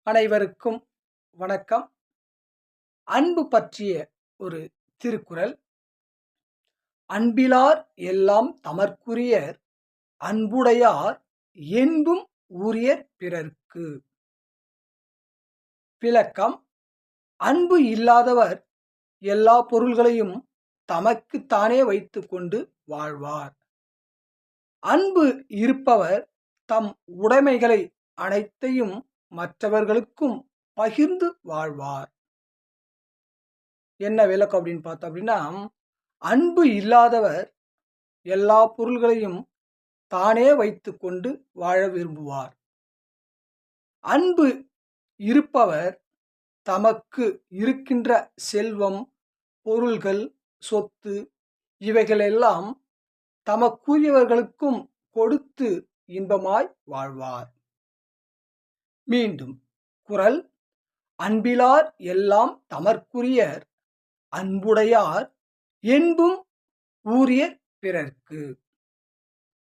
அனைவருக்கும் வணக்கம். அன்பு பற்றிய ஒரு திருக்குறள். அன்பிலார் எல்லாம் தமர்க்குரியர் அன்புடையார் என்பும் உரியர் பிறர்க்கு. விளக்கம்: அன்பு இல்லாதவர் எல்லா பொருள்களையும் தமக்கு தானே வைத்துக் கொண்டு வாழ்வார். அன்பு இருப்பவர் தம் உடைமைகளை அனைத்தையும் மற்றவர்களுக்கும் பகிர்ந்து வாழ்வார். என்ன விளக்கம் அப்படின்னு பார்த்தோம் அப்படின்னா, அன்பு இல்லாதவர் எல்லா பொருள்களையும் தானே வைத்துக் கொண்டு வாழ விரும்புவார். அன்பு இருப்பவர் தமக்கு இருக்கின்ற செல்வம், பொருள்கள், சொத்து இவைகளெல்லாம் தமக்குரியவர்களுக்கும் கொடுத்து இன்பமாய் வாழ்வார். மீண்டும் குறள்: அன்பிலார் எல்லாம் தமர்க்குரியர் அன்புடையார் என்பும் ஊரியர் பிறர்க்கு.